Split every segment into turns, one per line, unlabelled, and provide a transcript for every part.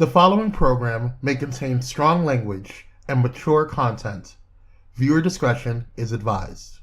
The following program may contain strong language and mature content. Viewer discretion is advised.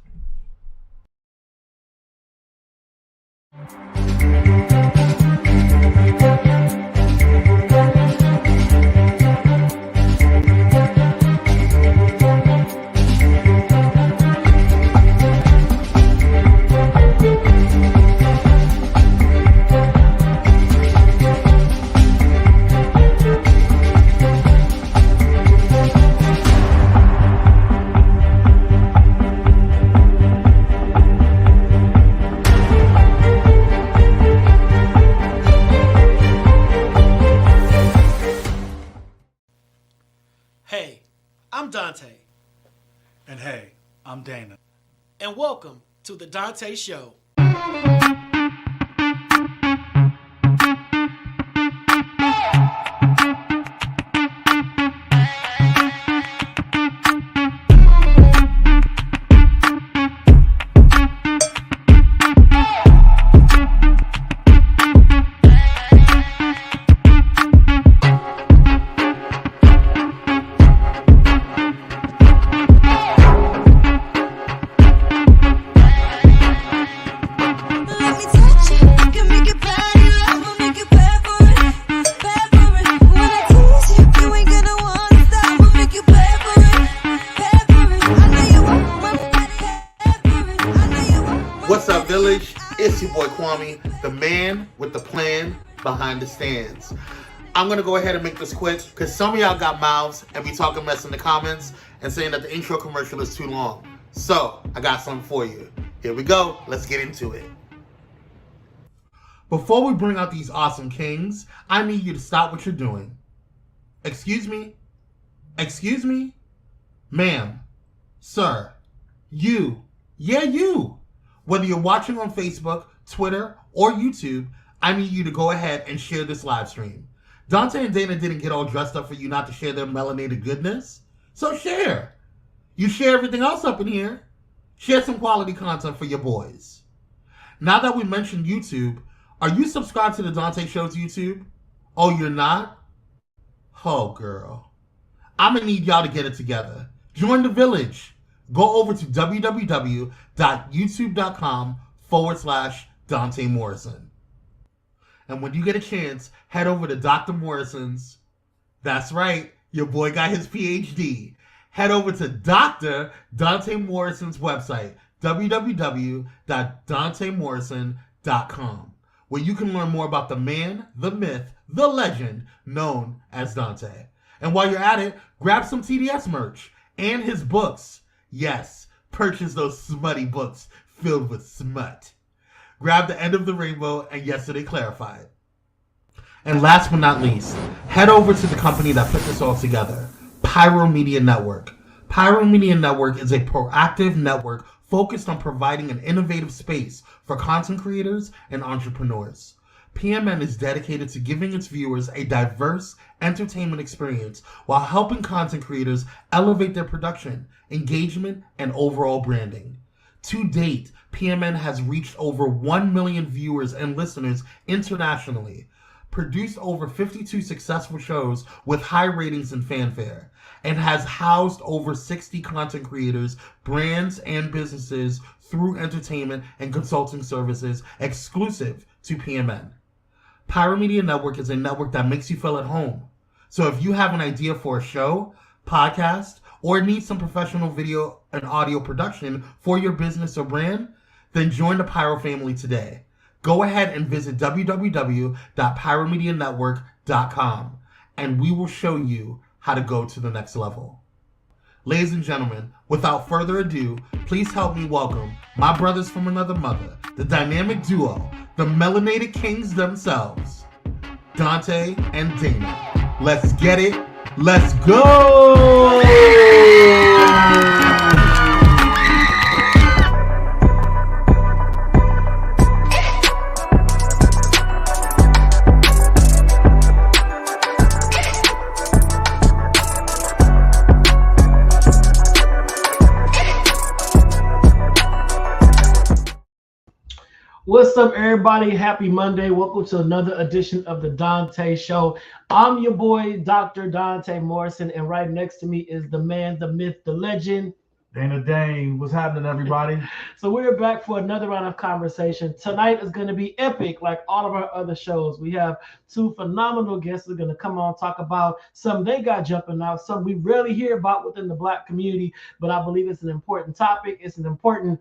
Hey, I'm Donta.
And hey, I'm Dana.
And welcome to the Donta Show.
It's your boy Kwame, the man with the plan behind the stands. I'm going to go ahead and make this quick because some of y'all got mouths and be talking mess in the comments and saying that the intro commercial is too long. So, I got something for you. Here we go. Let's get into it. Before we bring out these awesome kings, I need you to stop what you're doing. Excuse me? Excuse me? Ma'am? Sir? You? Yeah, you! Whether you're watching on Facebook, Twitter, or YouTube, I need you to go ahead and share this live stream. Donta and Dana didn't get all dressed up for you not to share their melanated goodness, so share. You share everything else up in here. Share some quality content for your boys. Now that we mentioned YouTube, are you subscribed to the Donta Show's YouTube? Oh, you're not? Oh, girl. I'm going to need y'all to get it together. Join the village. Go over to www.youtube.com/Donta Morrison. And when you get a chance, head over to Dr. Morrison's. That's right, your boy got his PhD. Head over to Dr. Donta Morrison's website, www.dontamorrison.com, where you can learn more about the man, the myth, the legend known as Donta. And while you're at it, grab some TDS merch and his books. Yes, purchase those smutty books filled with smut. Grab The End of the Rainbow and Yesterday Clarified. And last but not least, head over to the company that put this all together, Pyro Media Network. Pyro Media Network is a proactive network focused on providing an innovative space for content creators and entrepreneurs. PMN is dedicated to giving its viewers a diverse entertainment experience while helping content creators elevate their production, engagement, and overall branding. To date, PMN has reached over 1 million viewers and listeners internationally, produced over 52 successful shows with high ratings and fanfare, and has housed over 60 content creators, brands, and businesses through entertainment and consulting services exclusive to PMN. Pyro Media Network is a network that makes you feel at home. So if you have an idea for a show, podcast, or need some professional video and audio production for your business or brand, then join the Pyro family today. Go ahead and visit www.pyromedianetwork.com and we will show you how to go to the next level. Ladies and gentlemen, without further ado, please help me welcome my brothers from another mother, the dynamic duo, the melanated kings themselves, Donta and Dana. Let's get it. Let's go!
What's up, everybody? Happy Monday. Welcome to another edition of the Donta Show. I'm your boy, Dr. Donta Morrison, and right next to me is the man, the myth, the legend,
Dana Dane. What's happening, everybody?
So we're back for another round of conversation. Tonight is going to be epic, like all of our other shows. We have two phenomenal guests who are going to come on and talk about some they got jumping out, some we rarely hear about within the Black community, but I believe it's an important topic. It's an important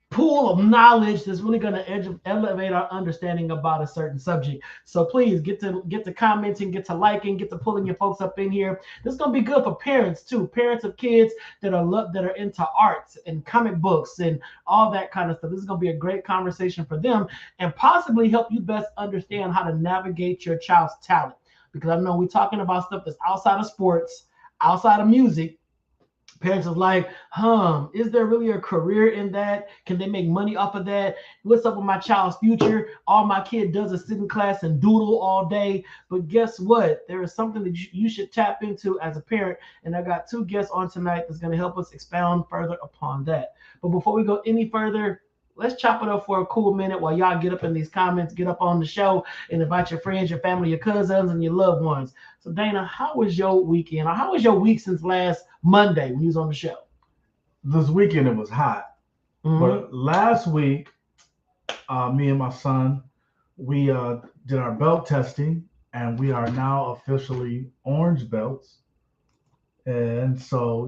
pool of knowledge that's really going to elevate our understanding about a certain subject. So please get to commenting, get to liking, get to pulling your folks up in here. This is going to be good for parents too, parents of kids that are into arts and comic books and all that kind of stuff. This is going to be a great conversation for them and possibly help you best understand how to navigate your child's talent, because I know we're talking about stuff that's outside of sports, outside of music. Parents are like, is there really a career in that? Can they make money off of that? What's up with my child's future? All my kid does is sit in class and doodle all day. But guess what? There is something that you should tap into as a parent. And I got two guests on tonight that's going to help us expound further upon that. But before we go any further, let's chop it up for a cool minute while y'all get up in these comments, get up on the show, and invite your friends, your family, your cousins, and your loved ones. So, Dana, how was your weekend? Or how was your week since last Monday when you was on the show?
This weekend, it was hot.
Mm-hmm.
But last week, me and my son, we did our belt testing, and we are now officially orange belts. And so,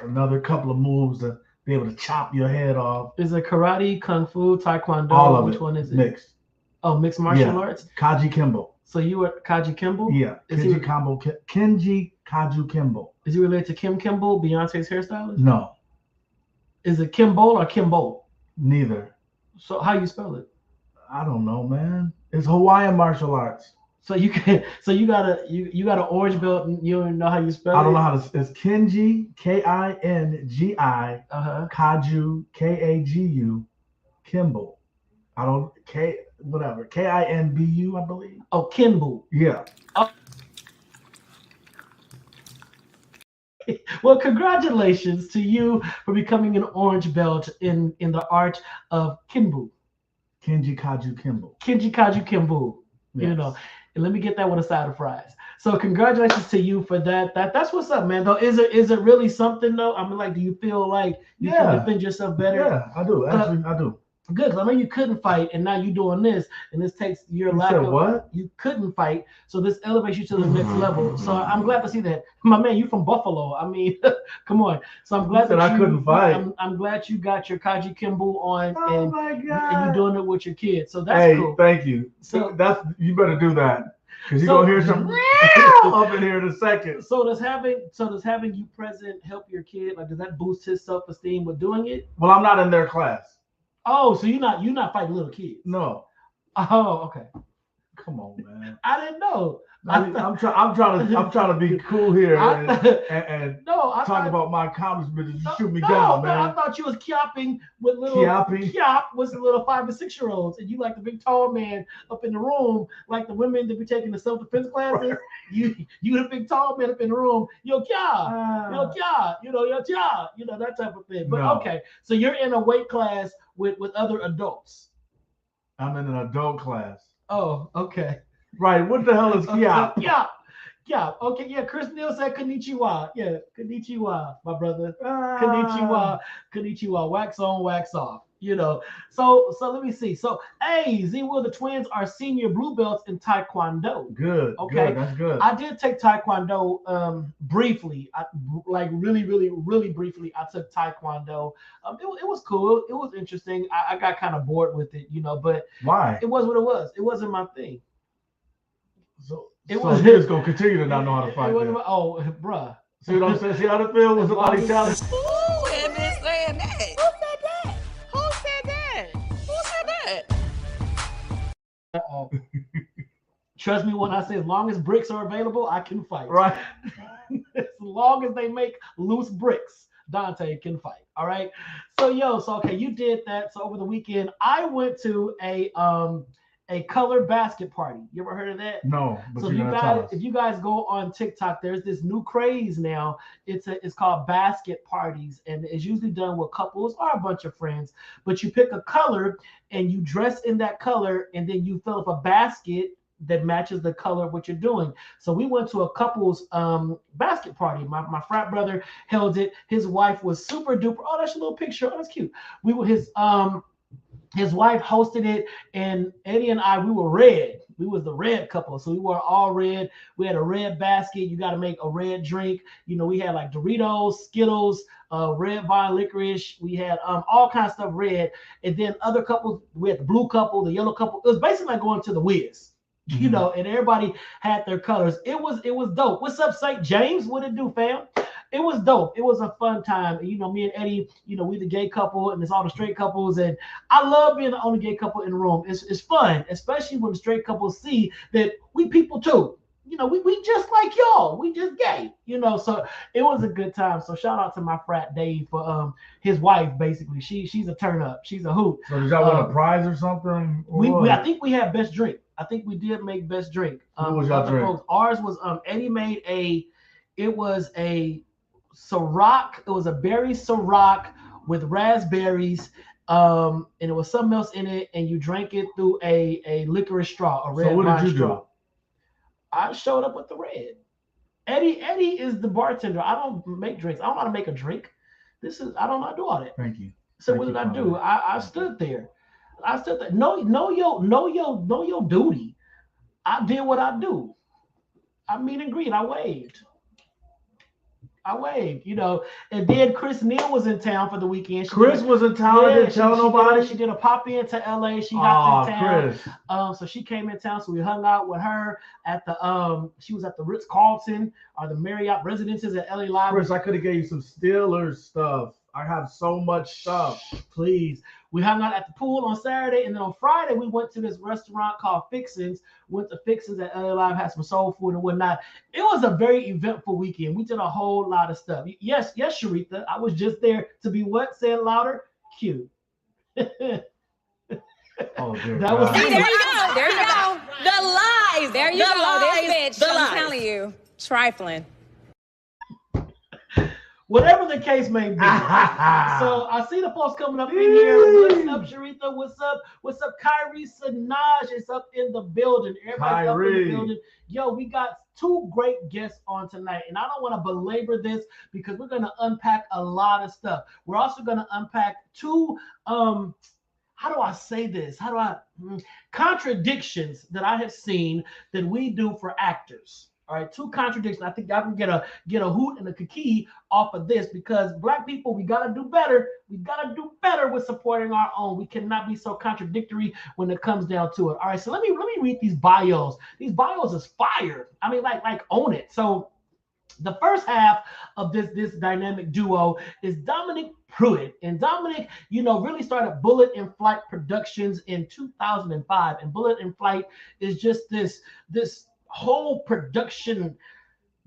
another couple of moves to be able to chop your head off.
Is it karate, kung fu, taekwondo?
All of
Which
it.
one is it?
Mixed.
Oh, mixed martial arts?
Kaji Kimbo.
So you were Kaji Kimball?
Yeah. Kenji Kaju Kimbo.
Is he related to Kim Kimball, Beyonce's hairstylist?
No.
Is it Kimball or Kimbo?
Neither.
So how you spell it?
I don't know, man. It's Hawaiian martial arts.
So you got an orange belt and you don't even know how you spell it?
I don't know how to. It's Kenji, Kingi, Kaju, Kagu, Kimball. I don't whatever. Kinbu, I believe.
Oh, Kimball.
Yeah.
Oh. Well, congratulations to you for becoming an orange belt in the art of Kimball.
Kenji Kaju Kimball.
Kenji Kaju Kimball.
Yes.
And let me get that with a side of fries. So congratulations to you for that. That's what's up, man. Though, is it really something though? I mean, like, do you feel like you can defend yourself better?
Yeah, I do. Actually, I do.
Good, because I know you couldn't fight, and now you're doing this, and this takes your lack of what? You couldn't fight, so this elevates you to the next level. So I'm glad to see that. My man, you from Buffalo. I mean, come on. So I'm glad that
I couldn't fight.
I'm glad you got your Kaji Kimball on,
oh my God.
and you're doing it with your kids. So that's cool.
Thank you.
So
you better do that, because you're gonna hear some up in here in a second.
So does having you present help your kid? Like, does that boost his self-esteem with doing it?
Well, I'm not in their class.
Oh, so you're not fighting little kids?
No.
Oh, okay.
Come on, man.
I didn't know.
I'm trying to be cool here and talk about my accomplishments. You shoot me down, man.
I thought you was kyopping with little kyop was the little 5 and 6 year olds, and you like the big tall man up in the room, like the women that be taking the self-defense classes. Right. You the big tall man up in the room. Yo kya, that type of thing. But okay, so you're in a weight class with other adults.
I'm in an adult class.
Oh, okay.
Right. What the hell is kyop?
Kyop. Okay. Yeah. Chris Neal said konnichiwa. Yeah. Konnichiwa, my brother. Konnichiwa. Wax on, wax off. So let me see. So, Z Will, the twins are senior blue belts in Taekwondo.
Good.
Okay.
Good. That's good.
I did take Taekwondo briefly. Really briefly. I took Taekwondo. It was cool. It was interesting. I got kind of bored with it, but
why?
It was what it was. It wasn't my thing.
So you're just gonna continue to not know how to fight.
Oh, bruh.
See what I'm saying? See how it feels when somebody tells you?
Ooh, and been saying that. Who said that?
Uh-oh. Trust me when I say, as long as bricks are available, I can fight.
Right.
As long as they make loose bricks, Donta can fight. All right. So okay, you did that. So over the weekend, I went to a color basket party. You ever heard of that?
No, but
So
you're gonna tell us.
if you guys go on TikTok, there's this new craze now. It's called basket parties, and it's usually done with couples or a bunch of friends. But you pick a color and you dress in that color, and then you fill up a basket that matches the color of what you're doing. So we went to a couple's basket party. My frat brother held it. His wife was super duper. Oh, that's a little picture. Oh, that's cute. We were his wife hosted it, and Eddie and I, we were red. We was the red couple. So we were all red. We had a red basket. You got to make a red drink. You know, we had like Doritos, Skittles, red vine licorice. We had all kinds of stuff red. And then other couples, we had the blue couple, the yellow couple. It was basically like going to the Wiz. You know, and everybody had their colors. It was dope. What's up, St. James? What it do, fam? It was dope. It was a fun time. You know, me and Eddie, you know, we the gay couple, and it's all the straight couples. And I love being the only gay couple in the room. It's fun, especially when the straight couples see that we people too. You know, we just like y'all. We just gay. You know, so it was a good time. So shout out to my frat Dave for his wife. Basically, she's a turn up. She's a hoot.
So did y'all win a prize or something? Or
I think we had best drink. I think we did make best drink.
What was y'all drink?
Ours was Eddie made it was a Ciroc. It was a berry Ciroc with raspberries. And it was something else in it, and you drank it through a licorice straw, a red
so what
wine
did you
straw.
do?
I showed up with the red. Eddie is the bartender. I don't make drinks. I don't know how to make a drink. I don't know how to do all that.
Thank you.
So what did I do? I stood there. Know your duty. I did what I do. I meet and greet. I waved, you know. And then Chris Neal was in town for the weekend.
Chris was in town.
Yeah,
Didn't tell nobody.
She did a pop in to LA. She hopped in town.
Chris.
So she came in town. So we hung out with her at the she was at the Ritz-Carlton or the Marriott Residences at LA Live.
Chris, I could have gave you some Steelers stuff. I have so much stuff.
Please. We hung out at the pool on Saturday, and then on Friday we went to this restaurant called Fixins. Went to Fixins at LA Live, had some soul food and whatnot. It was a very eventful weekend. We did a whole lot of stuff. Yes, Sharitha. I was just there to be what? Say it louder. Cute.
Oh, dear
That was
God.
See, there you go. There you go. The lies. There you go. This bitch. I'm telling you. Trifling.
Whatever the case may be. So I see the folks coming up in here. What's up, Sharitha? What's up? What's up, Kyrie Sanaj? It's up in the building. Everybody's up in the building. Yo, we got two great guests on tonight, and I don't want to belabor this because we're going to unpack a lot of stuff. We're also going to unpack two how do I say this? Contradictions that I have seen that we do for actors. All right, two contradictions. I think y'all can get a hoot and a kiki off of this because Black people, we gotta do better. We gotta do better with supporting our own. We cannot be so contradictory when it comes down to it. All right, so let me read these bios. These bios is fire. I mean, like own it. So the first half of this dynamic duo is Dominic Pruitt. And Dominic, really started Bullet in Flight Productions in 2005. And Bullet in Flight is just this whole production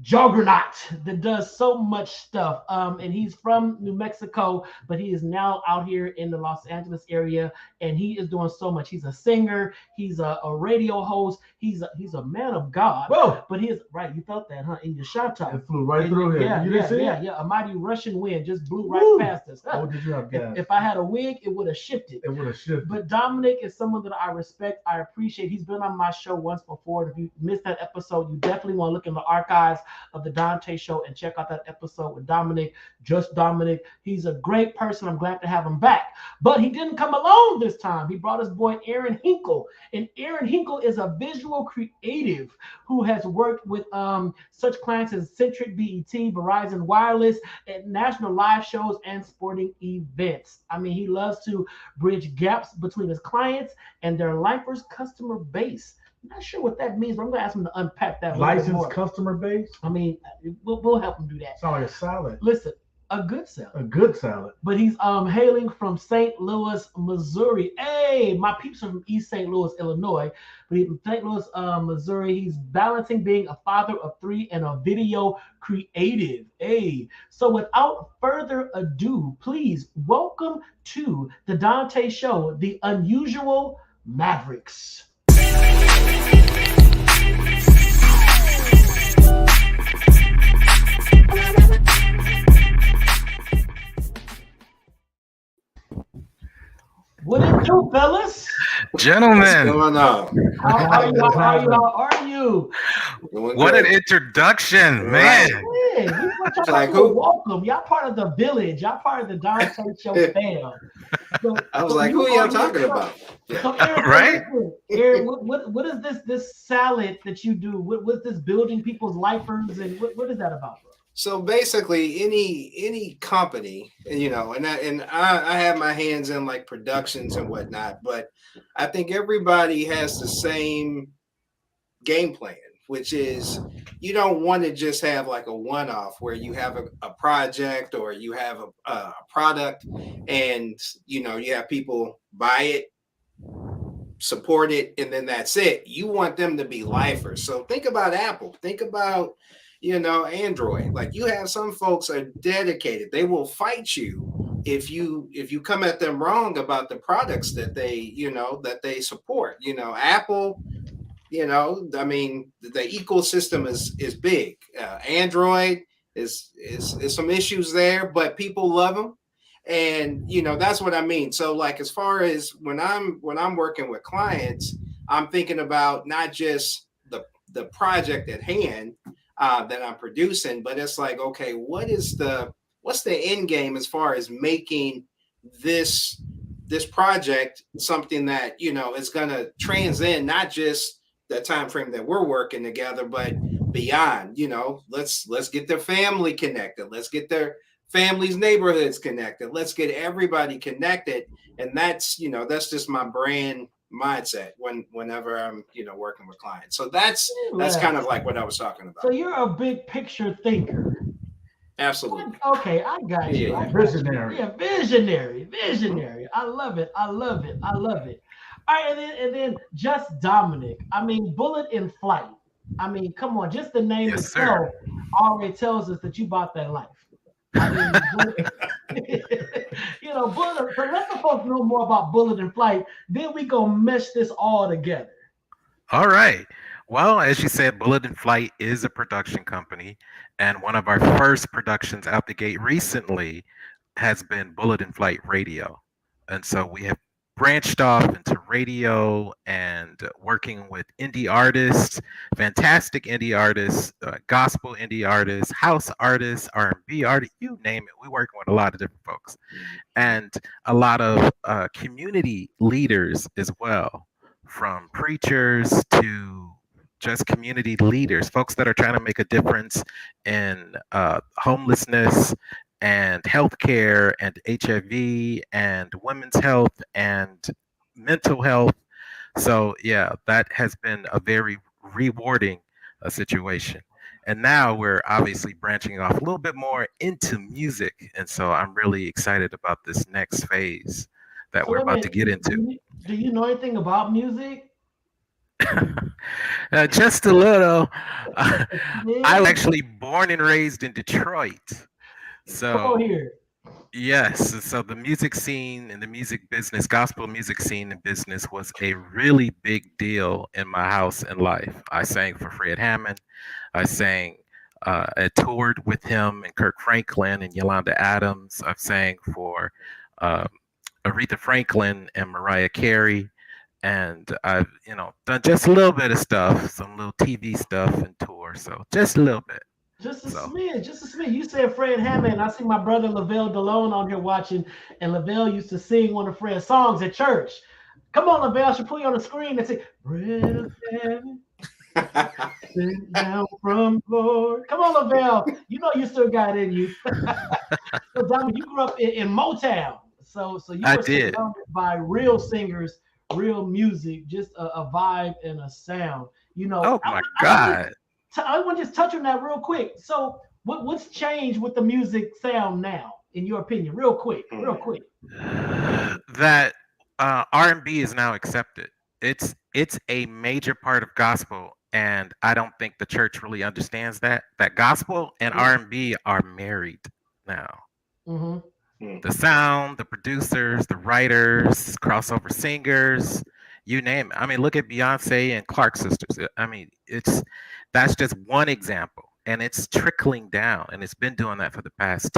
juggernaut that does so much stuff. And he's from New Mexico, but he is now out here in the Los Angeles area, and he is doing so much. He's a singer, he's a radio host, he's a man of God.
Whoa.
But he is right, you felt that, huh? In your shot top.
It flew right through here.
Yeah,
you didn't see it?
Yeah. A mighty Russian wind just blew right
Woo.
past us.
Oh, did you have gas?
If I had a wig, it would have shifted.
It would have shifted.
But Dominic is someone that I respect, I appreciate. He's been on my show once before. And if you missed that episode, you definitely want to look in the archives of the Donta Show and check out that episode with Dominic, just Dominic. He's a great person. I'm glad to have him back. But he didn't come alone this time. He brought his boy Erin Hinkle. And Erin Hinkle is a visual creative who has worked with such clients as Centric BET, Verizon Wireless, and national live shows and sporting events. I mean, he loves to bridge gaps between his clients and their lifers customer base. I'm not sure what that means, but I'm going to ask him to unpack that.
Licensed customer base?
I mean, we'll help him do that.
Sound like a salad.
Listen, a good salad.
A good salad.
But he's hailing from St. Louis, Missouri. Hey, my peeps are from East St. Louis, Illinois. But he's from St. Louis, Missouri. He's balancing being a father of three and a video creative. Hey, so without further ado, please welcome to the Donta Show, the Unusual Mavericks. What it do, fellas?
Gentlemen,
What's going on?
How are you? How are you?
Doing
what
good.
an introduction, man.
Hey, we want y'all
Like
to
who?
welcome. Y'all part of the village. Y'all part of the Donta Show fam. So,
I was
so
like,
you
who y'all
on this
talking
show.
about? Yeah.
So Aaron,
Right?
Aaron, what is this salad that you do? What's this building people's lifers and what is that about, bro?
So basically, any company, you know, and I have my hands in like productions and whatnot, but I think everybody has the same game plan, which is you don't want to just have like a one-off where you have a project or you have a product and you know you have people buy it, support it, and then that's it. You want them to be lifers. So think about Apple, think about Android. Like you have some folks are dedicated, they will fight you if you come at them wrong about the products that they support. Apple, I mean, the ecosystem is big. Android is some issues there, but people love them, and that's what I mean. So like as far as when I'm working with clients, I'm thinking about not just the project at hand that I'm producing, but it's like, okay, what's the end game as far as making this project something that is going to transcend not just the time frame that we're working together, but beyond. Let's get their family connected, let's get their families' neighborhoods connected, let's get everybody connected. And that's just my brand mindset whenever I'm working with clients. So that's kind of like what I was talking about.
So you're a big picture thinker.
Absolutely.
Okay, I got you.
Yeah.
Visionary.
Yeah, visionary. I love it. All right, and then just Dominic. I mean, Bullet in Flight. I mean, come on, just the name
Yes,
itself already tells us that you bought that life. I mean, Bullet. So let the folks know more about Bullet in Flight. Then we gonna mesh this all together.
All right. Well, as you said, Bullet in Flight is a production company. And one of our first productions out the gate recently has been Bullet in Flight Radio. And so we have branched off into radio and working with indie artists, fantastic indie artists, gospel indie artists, house artists, R&B artists, you name it. We're working with a lot of different folks and a lot of community leaders as well, from preachers to just community leaders, folks that are trying to make a difference in homelessness and healthcare and HIV and women's health and mental health. So yeah, that has been a very rewarding situation. And now we're obviously branching off a little bit more into music. And so I'm really excited about this next phase that we're about to get into.
Do you know anything about music?
Just a little. I'm actually born and raised in Detroit. So
here.
yes, so the music scene and the music business, gospel music scene and business was a really big deal in my house and life. I sang for Fred Hammond. I toured with him and Kirk Franklin and Yolanda Adams. I've sang for Aretha Franklin and Mariah Carey. And I've, done just a little bit of stuff, some little TV stuff and tour. So just a little bit.
Just a smidge. You said Fred Hammond. I see my brother Lavelle Delone on here watching, and Lavelle used to sing one of Fred's songs at church. Come on, Lavelle, I should put you on the screen and say, Bread of heaven, sent down from Lord. Come on, Lavelle. You know you still got it in you. So, Dominic, you grew up in Motown. So you were surrounded by real singers, real music, just a vibe and a sound.
Oh my God.
I want to just touch on that real quick. So what's changed with the music sound now, in your opinion? Real quick.
That R&B is now accepted. It's a major part of gospel, and I don't think the church really understands that gospel and R&B are married now. Mm-hmm. The sound, the producers, the writers, crossover singers, You name it. I mean, look at Beyonce and Clark sisters. I mean, that's just one example, and it's trickling down, and it's been doing that for the past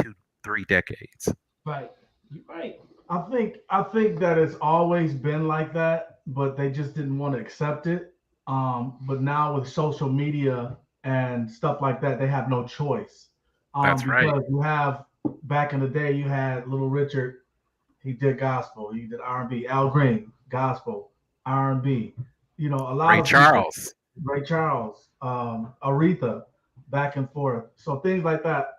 2-3 decades.
Right. You're right.
I think that it's always been like that, but they just didn't want to accept it. But now with social media and stuff like that, they have no choice.
That's right.
Because you have, back in the day, you had Little Richard. He did gospel. He did R&B. Al Green, gospel, R&B. You know, a lot
Ray
of
Charles.
people, Ray Charles, Aretha, back and forth. So things like that.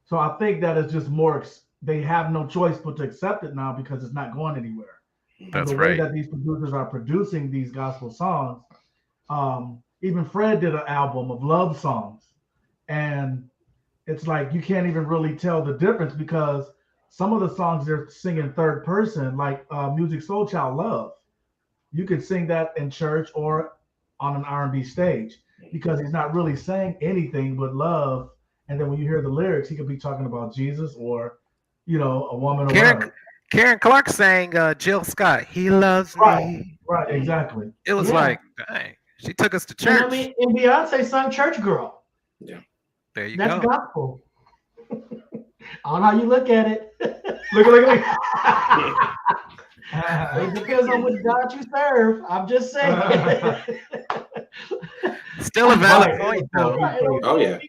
So I think that it's just more. They have no choice but to accept it now because it's not going anywhere.
That's
and the way that these producers are producing these gospel songs, even Fred did an album of love songs, and it's like you can't even really tell the difference because some of the songs they're singing third person, like Music Soul Child Love. You could sing that in church or on an R&B stage because he's not really saying anything but love. And then when you hear the lyrics, he could be talking about Jesus or, you know, a woman or whatever.
Karen Clark sang Jill Scott, He Loves Me.
Right, exactly.
It was like, dang, she took us to church.
And I mean, and Beyonce sung Church Girl.
Yeah.
There you
That's
go.
gospel. I don't know how you look at it.
Look.
It depends on which God you serve. I'm just saying.
Still a valid point, though.
Oh, yeah.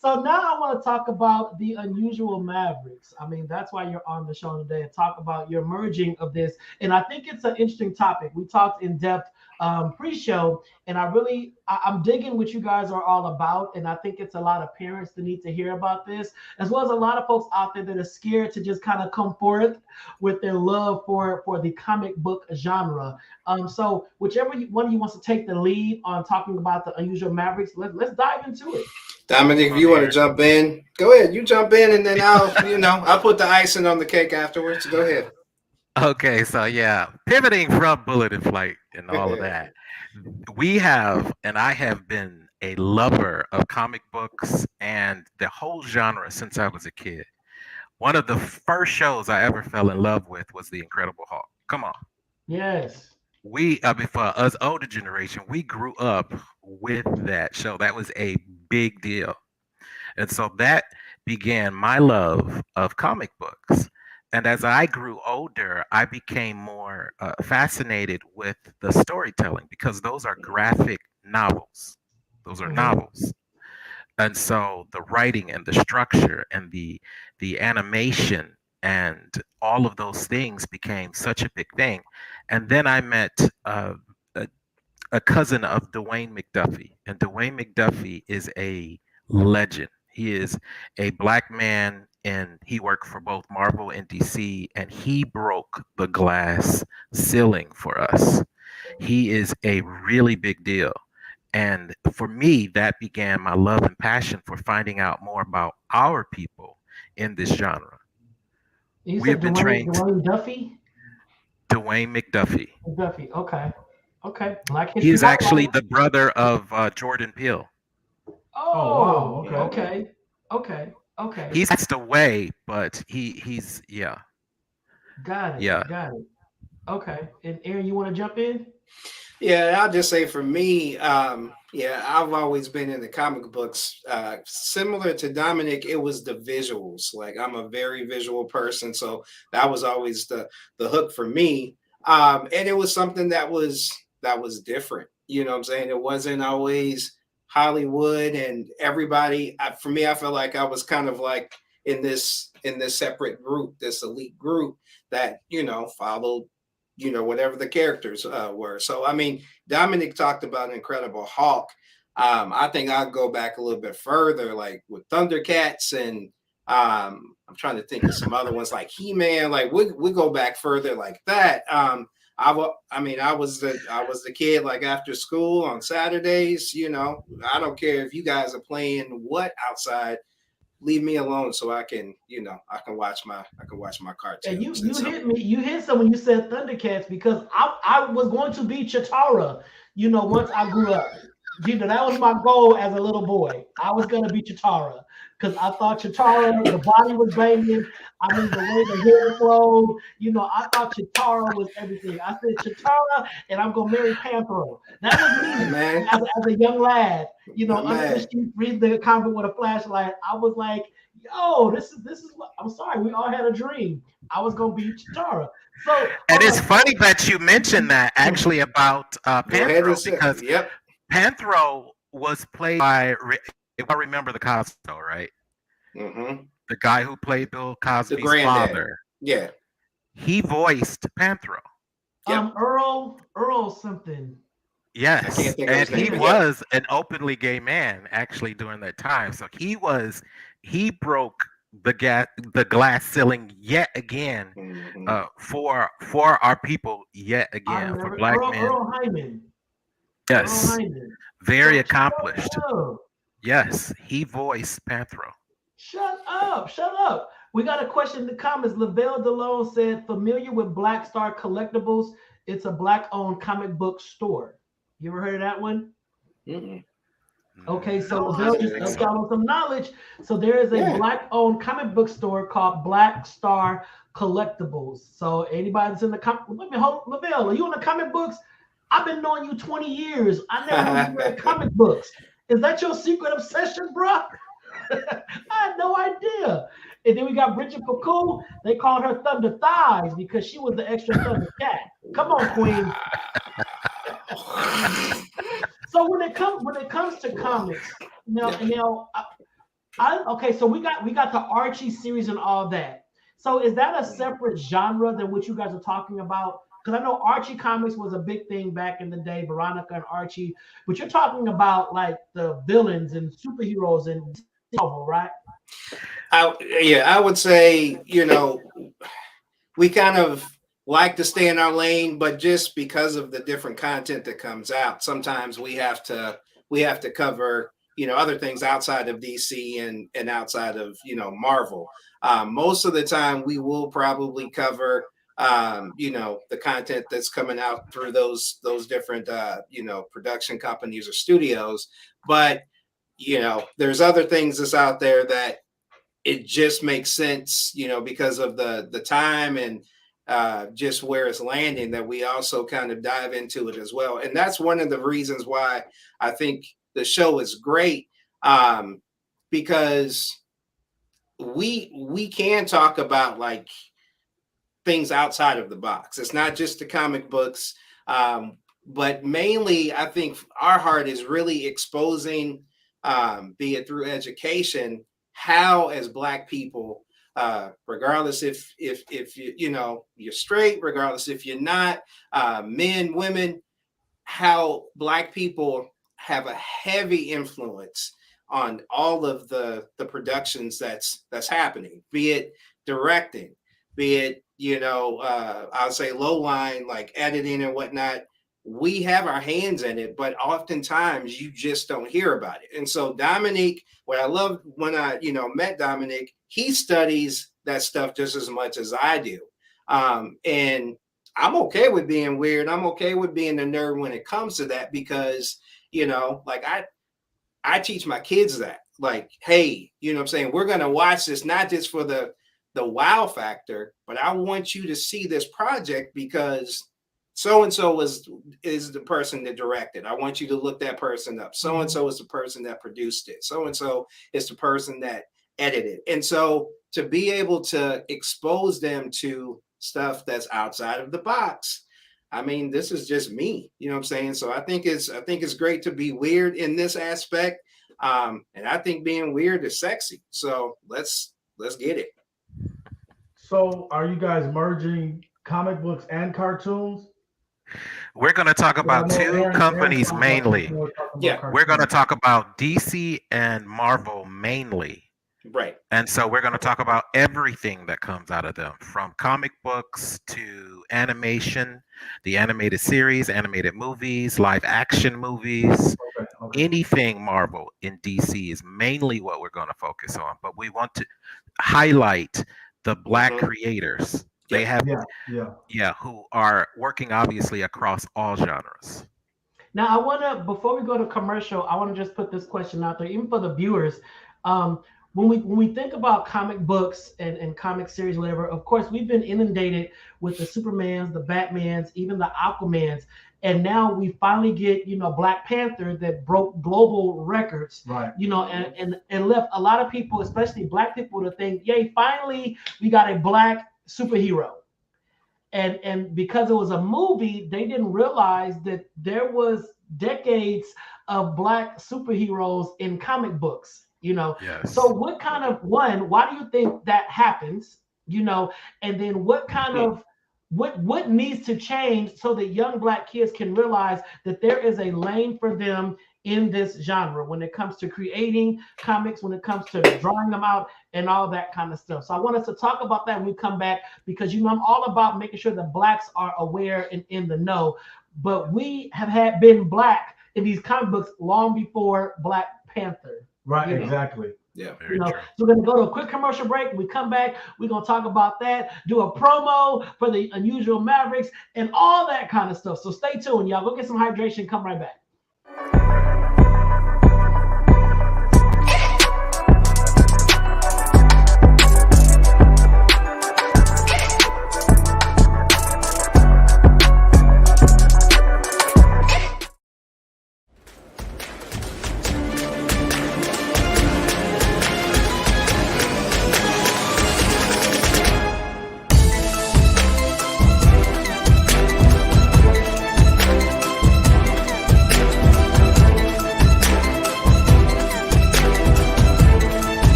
So now I want to talk about the Unusual Mavericks. I mean, that's why you're on the show today and talk about your merging of this. And I think it's an interesting topic. We talked in depth pre-show, and I'm digging what you guys are all about. And I think it's a lot of parents that need to hear about this, as well as a lot of folks out there that are scared to just kind of come forth with their love for the comic book genre. So whichever one of you wants to take the lead on talking about the Unusual Mavericks, let's dive into it.
Dominic, if you want to jump in, go ahead. You jump in, and then I'll put the icing on the cake afterwards. Go ahead.
Okay, so pivoting from Bullet in Flight and all of that, I have been a lover of comic books and the whole genre since I was a kid. One of the first shows I ever fell in love with was The Incredible Hulk. Come on.
Yes.
For us older generation, we grew up with that show. That was a big deal. And so that began my love of comic books. And as I grew older, I became more fascinated with the storytelling because those are graphic novels. Those are novels. And so the writing and the structure and the animation and all of those things became such a big thing. And then I met a cousin of Dwayne McDuffie. And Dwayne McDuffie is a legend. He is a Black man, and he worked for both Marvel and DC, and he broke the glass ceiling for us. He is a really big deal. And for me, that began my love and passion for finding out more about our people in this genre.
You
We've
said
been trained.
Dwayne Duffy?
Dwayne McDuffie.
McDuffie, okay. Black History.
He is actually the brother of Jordan Peele.
Oh, wow. Okay.
He's passed away, but he's
Got it.
Yeah.
Got it. Okay. And Aaron, you want to jump in?
Yeah, I'll just say for me, I've always been in the comic books. Similar to Dominic, it was the visuals. Like, I'm a very visual person, so that was always the hook for me. And it was something that was different. You know what I'm saying? It wasn't always Hollywood and everybody. For me, I felt like I was kind of like in this separate group, this elite group that followed whatever the characters were. So I mean, Dominic talked about Incredible Hulk. I think I'll go back a little bit further, like with Thundercats, and I'm trying to think of some other ones like He-Man. Like we go back further like that. I was the kid, like after school on Saturdays, I don't care if you guys are playing what outside, leave me alone so I can watch my cartoons.
And you hit some when you said Thundercats, because I was going to be Chitara, once I grew up. That was my goal as a little boy. I was going to be Chitara. because I thought Chitara, the body was banging. I mean, the way the hair flowed, you know, I thought Chitara was everything. I said Chitara, and I'm gonna marry Panthro. That was me
Man.
as a young lad, you know,
Man.
under the sheet, reading the comic with a flashlight. I was like, yo, this is what I'm sorry, we all had a dream. I was gonna be Chitara. So,
And it's funny that you mentioned that actually about Panthro, because
yep.
Panthro was played by, if I remember the Cosmo, right?
Mm-hmm.
The guy who played Bill Cosby's father.
Yeah.
He voiced Panthro.
Yep.
Earl something.
Yes,
I can't think of
and
his
he
name.
was an openly gay man actually during that time. So he broke the glass ceiling yet again
Mm-hmm.
for our people yet
I
again, for
remember
black men.
Earl Hyman.
Yes,
Earl Hyman.
very
So,
accomplished.
shut up.
Yes, he voiced Panthro.
Shut up. We got a question in the comments. Lavelle Delone said, familiar with Black Star Collectibles? It's a Black-owned comic book store. You ever heard of that one?
Mm-mm.
Okay, so
No,
Lavelle
I
just
don't think
upped out on some knowledge. So there is a Black-owned comic book store called Black Star Collectibles. So anybody that's in the comic, Lavelle, are you in the comic books? I've been knowing you 20 years. I never knew you read comic books. Is that your secret obsession, bro? I had no idea. And then we got Bridget Pacou. They called her Thunder Thighs because she was the extra Thunder Cat. Come on, Queen. So when it comes to comics, okay, so we got the Archie series and all that. So is that a separate genre than what you guys are talking about? Because I know Archie comics was a big thing back in the day, Veronica and Archie, but you're talking about like the villains and superheroes and Marvel, right?
I would say, we kind of like to stay in our lane, but just because of the different content that comes out, sometimes we have to cover, other things outside of DC and outside of, Marvel. Most of the time we will probably cover the content that's coming out through those different production companies or studios. But there's other things that's out there that it just makes sense, because of the time and just where it's landing, that we also kind of dive into it as well. And that's one of the reasons why I think the show is great, because we can talk about like things outside of the box. It's not just the comic books, but mainly I think our heart is really exposing, be it through education, how as Black people, regardless if you're straight, regardless if you're not, men, women, how Black people have a heavy influence on all of the productions that's happening, be it directing, be it I'll say low line like editing and whatnot. We have our hands in it, but oftentimes you just don't hear about it. And so Dominic, what I loved when I met Dominic, he studies that stuff just as much as I do. And I'm okay with being weird. I'm okay with being a nerd when it comes to that, because like I teach my kids that, like, hey, what I'm saying, we're gonna watch this not just for the wow factor, but I want you to see this project because so and so is the person that directed. I want you to look that person up. So and so is the person that produced it. So and so is the person that edited. And so to be able to expose them to stuff that's outside of the box, I mean, this is just me. You know what I'm saying? So I think it's great to be weird in this aspect, and I think being weird is sexy. So let's get it.
So are you guys merging comic books and cartoons?
We're going to talk about two companies mainly.
Yeah,
we're going to talk about DC and Marvel mainly.
Right.
And so we're going to talk about everything that comes out of them, from comic books to animation, the animated series, animated movies, live action movies, anything Marvel in DC is mainly what we're going to focus on. But we want to highlight the Black creators. They have, who are working obviously across all genres.
Now, I want to, before we go to commercial, I want to just put this question out there, even for the viewers. when we think about comic books and comic series, whatever, of course, we've been inundated with the Supermans, the Batmans, even the Aquamans. And now we finally get, Black Panther that broke global records,
Right.
And left a lot of people, especially Black people, to think, yay, finally we got a Black superhero. And because it was a movie, they didn't realize that there was decades of Black superheroes in comic books.
Yes.
So what kind of why do you think that happens? And then what kind of what needs to change so that young Black kids can realize that there is a lane for them in this genre when it comes to creating comics, when it comes to drawing them out and all that kind of stuff. So I want us to talk about that when we come back, because I'm all about making sure that Blacks are aware and in the know. But we have been Black in these comic books long before Black Panther.
Right, exactly.
Yeah.
Very true.
So we're going to go to a quick commercial break. When we come back, we're going to talk about that, do a promo for the Unusual Mavericks and all that kind of stuff. So stay tuned, y'all. Go get some hydration. Come right back.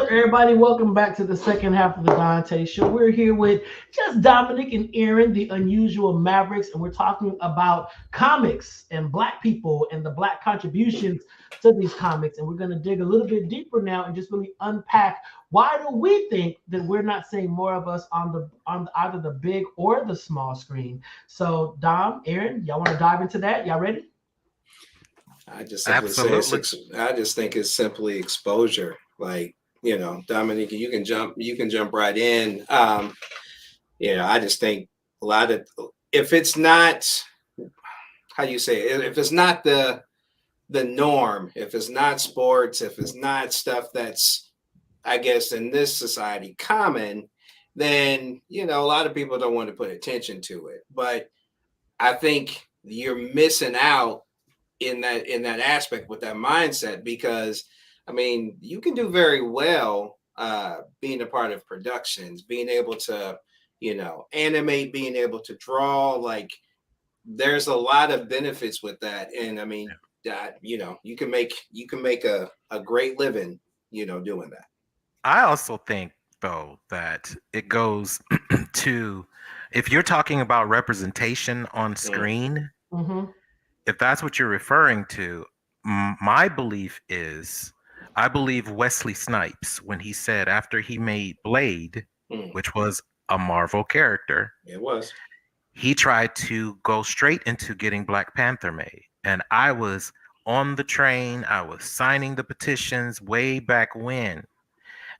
Everybody, welcome back to the second half of the Donta Show. We're here with just Dominic and Erin, the Unusual Mavericks, and we're talking about comics and Black people and the Black contributions to these comics. And we're going to dig a little bit deeper now and just really unpack why do we think that we're not seeing more of us on either the big or the small screen. So Dom, Erin, y'all want to dive into that? Y'all ready?
I just think it's simply exposure. Like, Dominic, you can jump right in. I just think a lot of, if it's not, how do you say it? If it's not the norm, if it's not sports, if it's not stuff that's, I guess, in this society common, then, a lot of people don't want to put attention to it. But I think you're missing out in that aspect with that mindset, because you can do very well being a part of productions, being able to, animate, being able to draw. Like, there's a lot of benefits with that. And you can make a great living, doing that.
I also think though, that it goes to, if you're talking about representation on screen, if that's what you're referring to, my belief is, I believe Wesley Snipes, when he said after he made Blade, which was a Marvel character,
it was,
he tried to go straight into getting Black Panther made. And I was on the train, I was signing the petitions way back when.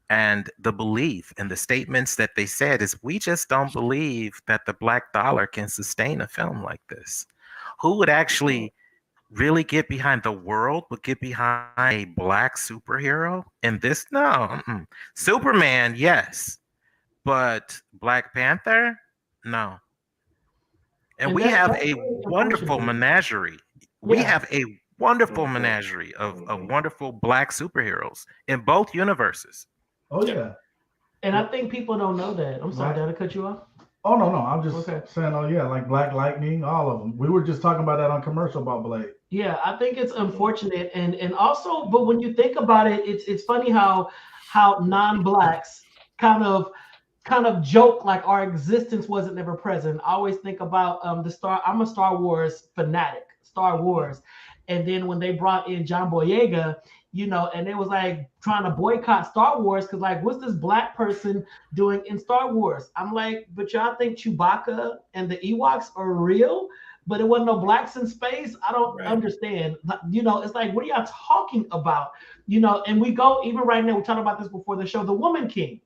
And the belief and the statements that they said is, we just don't believe that the black dollar can sustain a film like this. Who would actually really get behind, the world would get behind a black superhero in this? No. Superman, yes. But Black Panther? No. And we have a wonderful menagerie. We have a wonderful menagerie of wonderful black superheroes in both universes.
Oh yeah.
And I think people don't know that. I'm sorry, did I cut you off?
Oh no, I'm just saying, oh yeah, like Black Lightning, all of them. We were just talking about that on commercial about Blade.
Yeah, I think it's unfortunate, and also, but when you think about it, it's funny how non-blacks kind of joke like our existence wasn't never present. I always think about I'm a Star Wars fanatic, Star Wars, and then when they brought in John Boyega, and it was like trying to boycott Star Wars because like, what's this black person doing in Star Wars? I'm like, but y'all think Chewbacca and the Ewoks are real? But it wasn't no blacks in space. I don't understand. It's like, what are y'all talking about? And we go, even right now, we talked about this before the show, the Woman King.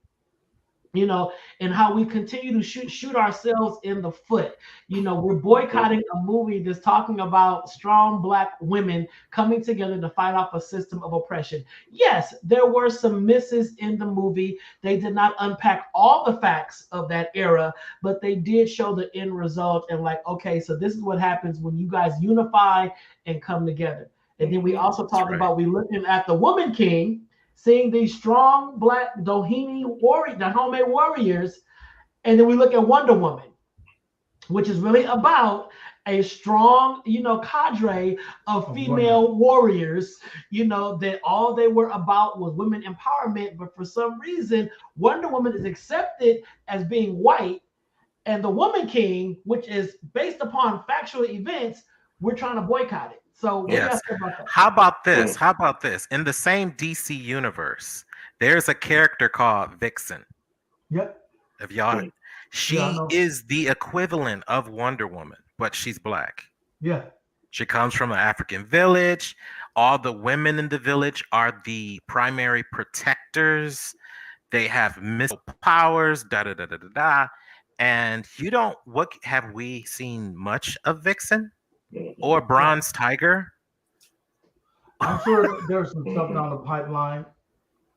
And how we continue to shoot ourselves in the foot. We're boycotting a movie that's talking about strong black women coming together to fight off a system of oppression. Yes, there were some misses in the movie. They did not unpack all the facts of that era, but they did show the end result and like, okay, so this is what happens when you guys unify and come together. And then we also talked about, we looking at the Woman King, seeing these strong black Doheny homemade warriors, and then we look at Wonder Woman, which is really about a strong, cadre of female warriors, that all they were about was women empowerment. But for some reason, Wonder Woman is accepted as being white, and the Woman King, which is based upon factual events, we're trying to boycott it. So what do you say about that?
How about this? How about this? In the same DC universe, there's a character called Vixen.
Yep.
If y'all, she is the equivalent of Wonder Woman, but she's black.
Yeah.
She comes from an African village. All the women in the village are the primary protectors. They have mystical powers. And what have we seen much of Vixen? Or Bronze Tiger?
I'm sure there's some stuff down the pipeline.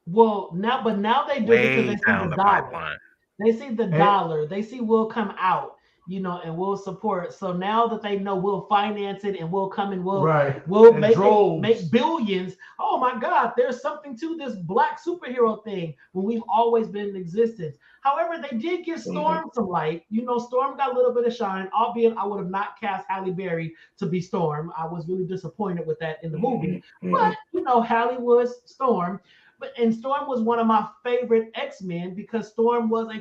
Well, now they do it because they see the dollar. They see the dollar. They see we'll come out, and we'll support. So now that they know we'll finance it and we'll come and we'll make billions. Oh my God, there's something to this black superhero thing when we've always been in existence. However, they did give Storm some light. Storm got a little bit of shine, albeit I would have not cast Halle Berry to be Storm. I was really disappointed with that in the movie. But, Halle was Storm. And Storm was one of my favorite X-Men because Storm was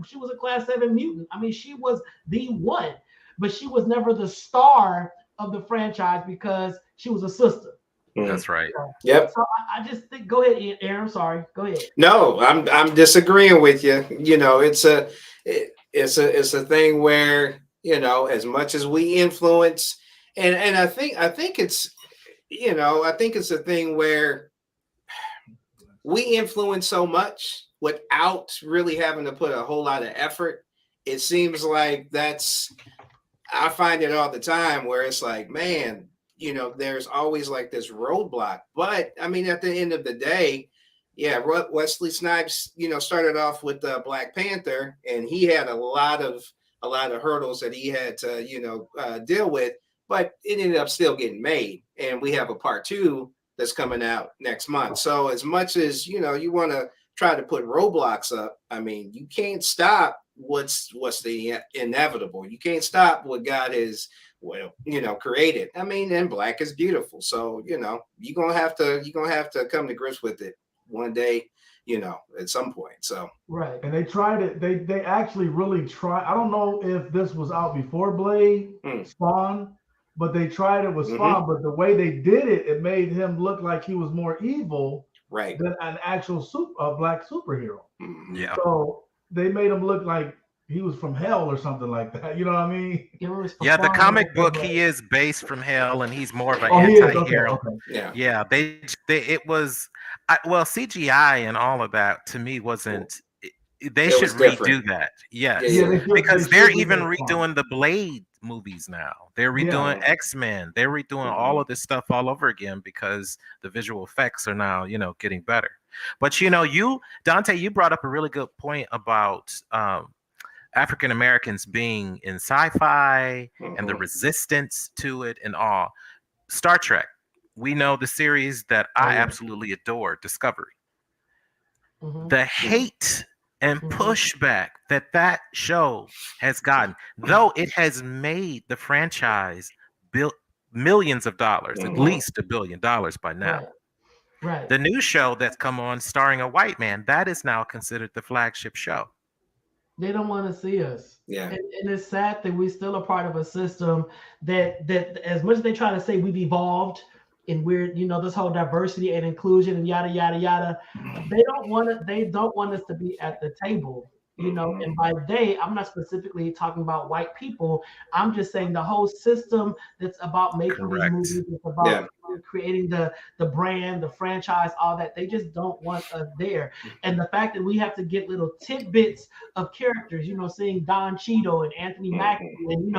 she was a class 7 mutant. I mean, she was the one, but she was never the star of the franchise because she was a sister.
That's right.
Yep.
So I just think, go ahead, Aaron. Sorry, go ahead.
No, I'm disagreeing with you. It's a thing where as much as we influence, and I think it's a thing where we influence so much without really having to put a whole lot of effort. It seems like I find it all the time where it's like, man, there's always like this roadblock. But I mean, at the end of the day, Wesley Snipes, started off with Black Panther, and he had a lot of hurdles that he had to, deal with, but it ended up still getting made. And we have a part 2 that's coming out next month. So as much as, you want to try to put roadblocks up, I mean, you can't stop what's the inevitable. You can't stop what God is, created. I mean, and black is beautiful. So, you're gonna have to come to grips with it one day at some point. So
Right.
And they tried it. They actually really tried. I don't know if this was out before Blade Spawn, but they tried it with Spawn. But the way they did it, it made him look like he was more evil than an actual black superhero.
Yeah.
So they made him look like he was from hell or something like that. You know what I mean?
Yeah, the comic book, he is based from hell, and he's more of an
he is?
anti-hero.
Okay.
Yeah, it was CGI and all of that to me wasn't. They should redo that. Yes, because they're even redoing the Blade movies now. They're redoing X-Men. They're redoing all of this stuff all over again because the visual effects are now, getting better. But Donta, you brought up a really good point about African Americans being in sci-fi and the resistance to it and all. Star Trek. We know the series that I absolutely adore, Discovery. The hate and pushback that show has gotten, though it has made the franchise millions of dollars, at least $1 billion by now.
Right.
The new show that's come on starring a white man, that is now considered the flagship show.
They don't want to see us.
Yeah.
And it's sad that we're still a part of a system that as much as they try to say we've evolved and we're, this whole diversity and inclusion and yada, yada, yada, they don't want us to be at the table, and by they, I'm not specifically talking about white people. I'm just saying the whole system that's about making these movies, it's about creating the brand, the franchise, all that. They just don't want us there. And the fact that we have to get little tidbits of characters, seeing Don Cheadle and Anthony Mackie, and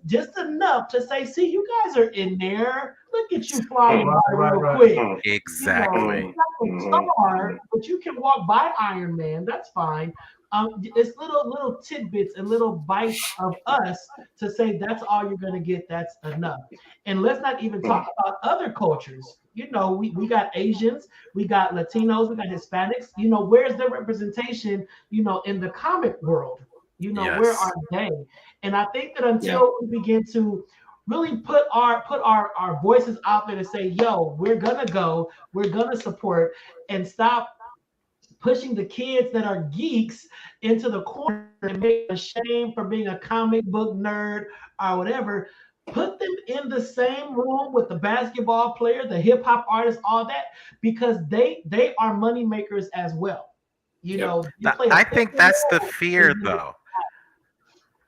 just enough to say, see, you guys are in there. Look at you flying by real quick.
Exactly.
Star, but you can walk by Iron Man. That's fine. It's little tidbits and little bites of us to say that's all you're going to get. That's enough. And let's not even talk about other cultures. We got Asians, we got Latinos, we got Hispanics. Where's their representation, in the comic world? Where are they? And I think that until we begin to really put our voices out there to say, yo, we're gonna support, and stop pushing the kids that are geeks into the corner and make them ashamed for being a comic book nerd or whatever. Put them in the same room with the basketball player, the hip hop artist, all that, because they are money makers as well.
I think that's the fear, though.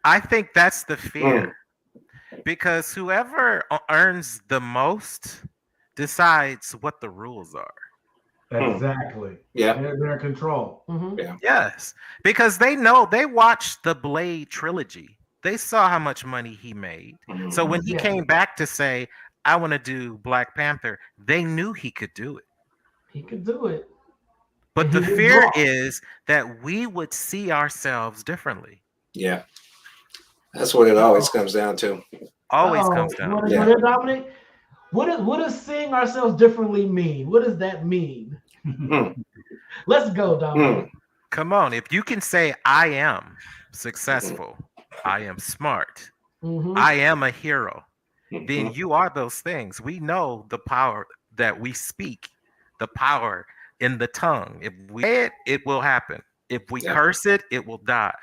I think that's the fear. Because whoever earns the most decides what the rules are.
Exactly.
Yeah.
They're in control.
Yes. Because they know, they watched the Blade trilogy. They saw how much money he made. So when he came back to say, I want to do Black Panther, they knew he could do it.
He could do it.
But the fear is that we would see ourselves differently.
Yeah. That's what it always comes down to.
Always comes down.
Dominic, what does seeing ourselves differently mean? What does that mean? Let's go, Dominic.
Come on. If you can say, I am successful, I am smart, I am a hero, then you are those things. We know the power that we speak, the power in the tongue. If we say it, it will happen. If we curse it, it will die.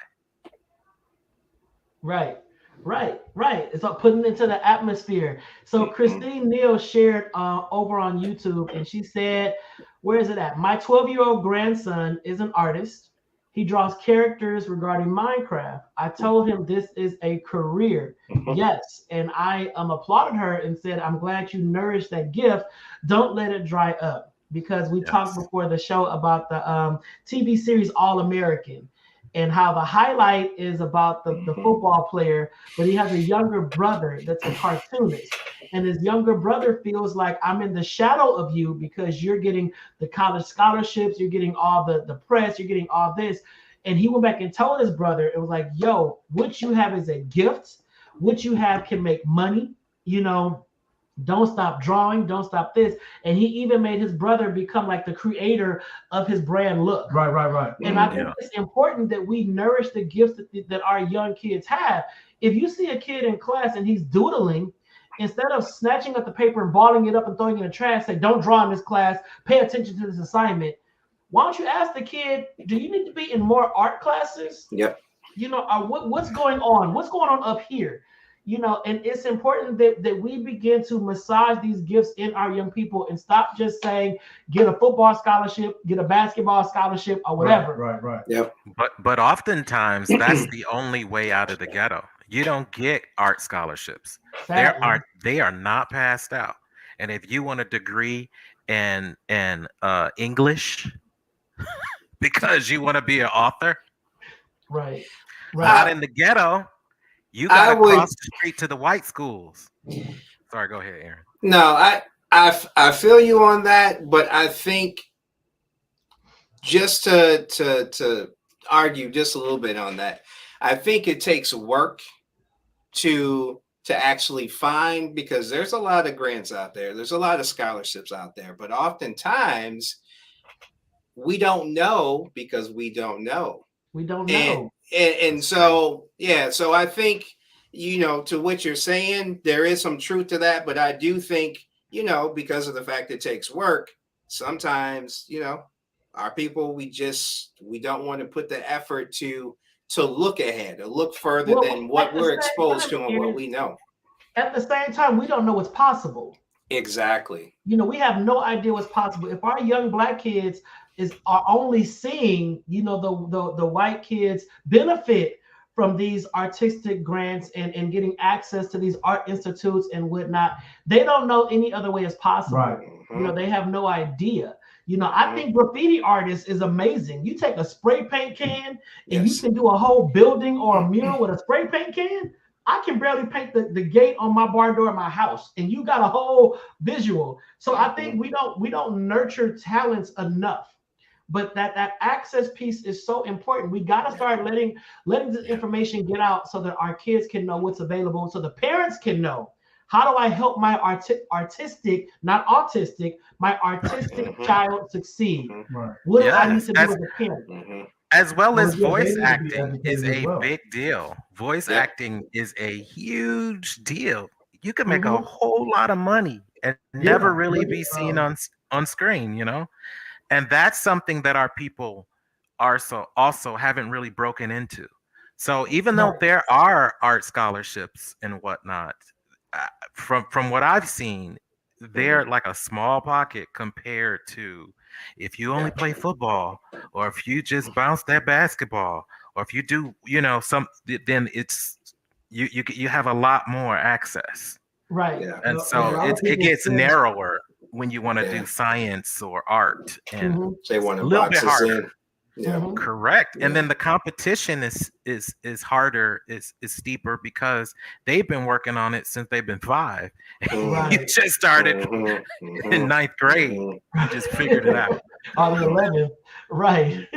Right. It's like putting it into the atmosphere. So Christine Neal shared over on YouTube, and she said, where is it at? My 12-year-old grandson is an artist. He draws characters regarding Minecraft. I told him this is a career. Yes. And I applauded her and said, I'm glad you nourished that gift. Don't let it dry up. Because we talked before the show about the TV series All American, and how the highlight is about the football player, but he has a younger brother that's a cartoonist. And his younger brother feels like, I'm in the shadow of you because you're getting the college scholarships, you're getting all the press, you're getting all this. And he went back and told his brother, it was like, yo, what you have is a gift. What you have can make money, Don't stop drawing. Don't stop this. And he even made his brother become like the creator of his brand look.
Right.
And I think it's important that we nourish the gifts that our young kids have. If you see a kid in class and he's doodling, instead of snatching up the paper and balling it up and throwing it in the trash, say, don't draw in this class, pay attention to this assignment. Why don't you ask the kid, do you need to be in more art classes?
Yep.
You know, what's going on? What's going on up here? You know, and it's important that we begin to massage these gifts in our young people and stop just saying, get a football scholarship, get a basketball scholarship, or whatever.
Right.
Yep.
But oftentimes that's the only way out of the ghetto. You don't get art scholarships.
Sadly.
They are not passed out. And if you want a degree in English because you want to be an author,
Right.
not in the ghetto, you gotta cross the street to the white schools. Sorry, go ahead, Aaron.
No, I feel you on that, but I think just to argue just a little bit on that, I think it takes work to actually find, because there's a lot of grants out there, there's a lot of scholarships out there, but oftentimes we don't know because we don't know.
We don't know.
And so, yeah, so I think, you know, to what you're saying, there is some truth to that, but I do think, you know, because of the fact it takes work, sometimes, you know, our people, we don't want to put the effort to look ahead or look further than what we're exposed to and what we know.
At the same time, we don't know what's possible.
Exactly.
You know, we have no idea what's possible. If our young Black kids are only seeing, you know, the white kids benefit from these artistic grants and getting access to these art institutes and whatnot, they don't know any other way is possible.
Right.
You know, they have no idea. You know, I think graffiti artists is amazing. You take a spray paint can and you can do a whole building or a mural with a spray paint can. I can barely paint the gate on my barn door at my house, and you got a whole visual. So I think we don't nurture talents enough. But that access piece is so important. We got to start letting this information get out so that our kids can know what's available, so the parents can know, how do I help my artistic, not autistic, my artistic child succeed?
Right.
What do I need to do as a parent?
As well as
Well,
voice
they need to be
acting is
educated as
a
well.
big deal. Voice acting is a huge deal. You can make a whole lot of money and never really be seen on screen, you know? And that's something that our people also haven't really broken into. So even though there are art scholarships and whatnot, from what I've seen, they're like a small pocket compared to if you only play football, or if you just bounce that basketball, or if you do, you know, then it's you have a lot more access.
Right.
Yeah.
And so it gets narrower when you want to do science or art, and
They want
a
to
little
box
bit
us
harder.
in. Yeah.
Correct.
Yeah.
And then the competition is harder, is steeper, because they've been working on it since they've been 5.
Right.
You just started in 9th grade. You just figured it out.
On the 11th. Right.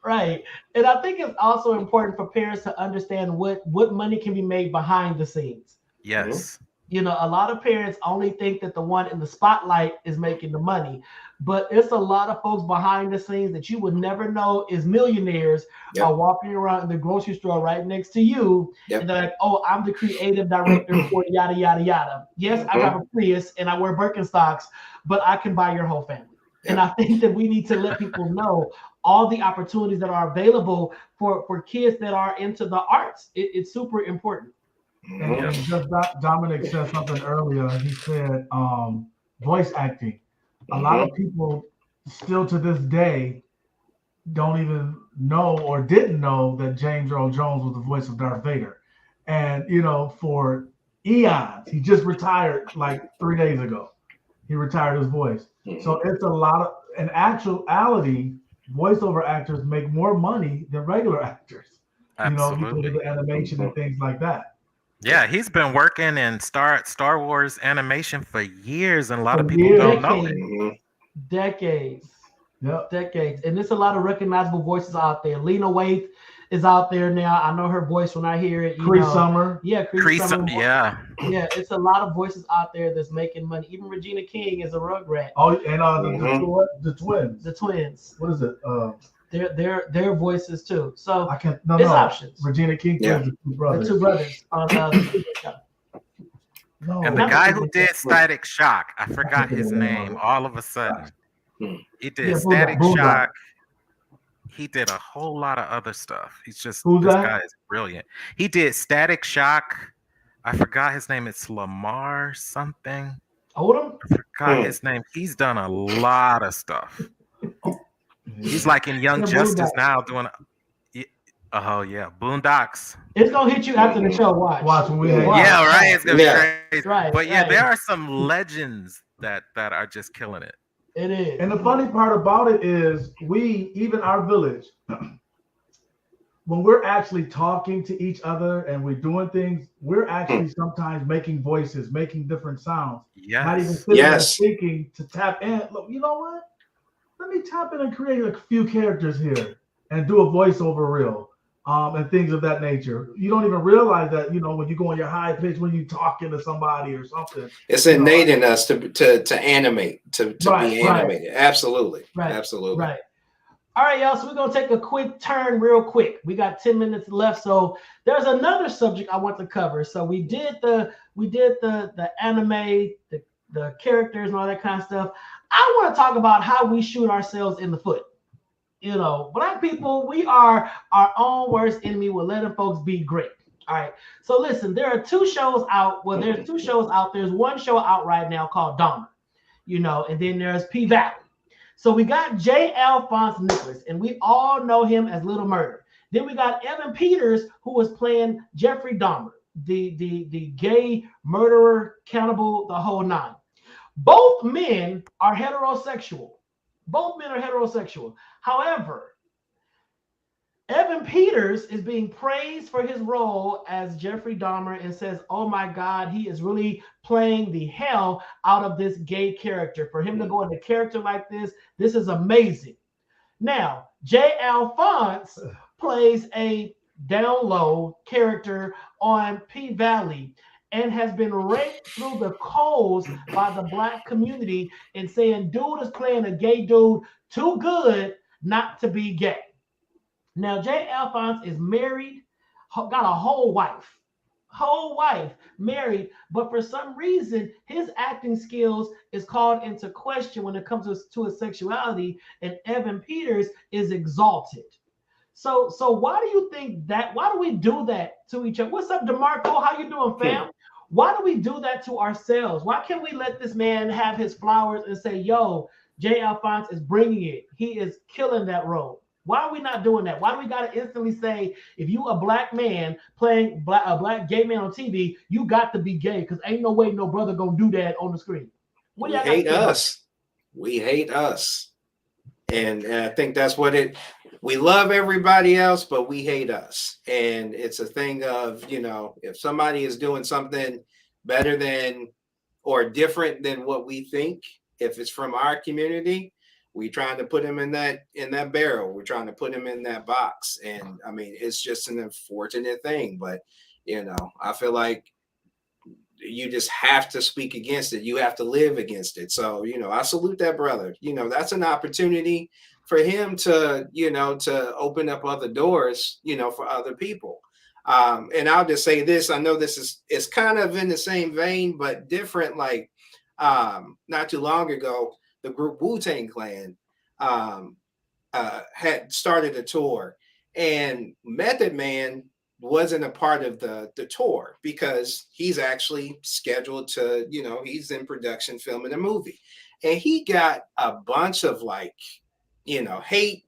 Right. And I think it's also important for parents to understand what money can be made behind the scenes.
Yes.
You know, a lot of parents only think that the one in the spotlight is making the money, but it's a lot of folks behind the scenes that you would never know is millionaires are walking around in the grocery store right next to you. And they're like, oh, I'm the creative director for yada, yada, yada. Yes, I have a Prius and I wear Birkenstocks, but I can buy your whole family. And I think that we need to let people know all the opportunities that are available for kids that are into the arts. It's super important.
And just Dominic said something earlier. He said voice acting. A lot of people still to this day don't even know or didn't know that James Earl Jones was the voice of Darth Vader. And, you know, for eons, he just retired like 3 days ago. He retired his voice. So it's a lot of, in actuality, voiceover actors make more money than regular actors.
Absolutely.
You know, because of the animation and things like that.
Yeah, he's been working in Star Wars animation for years, and a lot of people don't know it.
Decades.
Yep.
Decades. And there's a lot of recognizable voices out there. Lena Waithe is out there now. I know her voice when I hear it.
Cree Summer.
Yeah, Cree Summer.
Yeah.
Yeah, it's a lot of voices out there that's making money. Even Regina King is a Rugrat.
Oh, and the twins.
The twins.
What is it?
Their voices too. So
I can't.
it's options.
Regina King plays the two brothers.
The two brothers on the show.
No.
And the guy who did Static Shock, I forgot his name all of a sudden. He did
Yeah,
Static
Boondock.
Shock. He did a whole lot of other stuff. He's just
Who's
this
that?
guy is brilliant. He did Static Shock. I forgot his name. It's Lamar something.
Odom?
I forgot his name. He's done a lot of stuff. He's like in Young
Yeah,
Justice
Boondocks.
now doing. Oh yeah, Boondocks.
It's gonna hit you after the show. Watch.
When we
Yeah.
hang
Watch.
Yeah, right. It's gonna
Yeah.
be crazy.
Right,
But yeah,
right.
there are some legends that are just killing it.
It is.
And the funny part about it is even our village, when we're actually talking to each other and we're doing things, we're actually sometimes making voices, making different sounds. Not even
Yes.
sitting there
Yes.
speaking to tap in. Look, you know what? Let me tap in and create a few characters here and do a voiceover reel. And things of that nature. You don't even realize that, when you go on your high pitch, when you're talking to somebody or something.
It's innate in us to animate, to
Right,
be
right.
animated. Absolutely.
Right,
Absolutely.
Right. All right, y'all. So we're gonna take a quick turn real quick. We got 10 minutes left. So there's another subject I want to cover. So we did the anime, the characters and all that kind of stuff. I want to talk about how we shoot ourselves in the foot. Black people, we are our own worst enemy. We're letting folks be great. All right. So listen, there are two shows out. Well, there's two shows out. There's one show out right now called Donta, and then there's P Valley. So we got J. Alphonse Nicholas, and we all know him as Little Murder. Then we got Evan Peters, who was playing Jeffrey Dahmer, the gay murderer, cannibal, the whole nine. Both men are heterosexual. However, Evan Peters is being praised for his role as Jeffrey Dahmer and says, oh my God, he is really playing the hell out of this gay character. For him to go into character like this is amazing. Now, J. Alphonse plays a down low character on P Valley and has been raked through the coals by the Black community and saying, dude is playing a gay dude too good not to be gay. Now, J. Alphonse is married, got a whole wife, married, but for some reason, his acting skills is called into question when it comes to his sexuality, and Evan Peters is exalted. So why do you think that? Why do we do that to each other? What's up, DeMarco? How you doing, fam? Why do we do that to ourselves? Why can't we let this man have his flowers and say, yo, J. Alphonse is bringing it. He is killing that role. Why are we not doing that? Why do we got to instantly say, if you a Black man playing a Black gay man on TV, you got to be gay, because ain't no way no brother going to do that on the screen.
We hate us. We hate us. And I think that's what we love everybody else, but we hate us. And it's a thing of, if somebody is doing something better than or different than what we think, if it's from our community, we trying to put him in that barrel. We're trying to put him in that box. And I mean, it's just an unfortunate thing, but I feel like you just have to speak against it. You have to live against it. So, I salute that brother. That's an opportunity for him to, to open up other doors, for other people. And I'll just say this. I know this is kind of in the same vein, but different. Like not too long ago, the group Wu-Tang Clan had started a tour, and Method Man wasn't a part of the tour because he's actually scheduled to, he's in production filming a movie, and he got a bunch of hate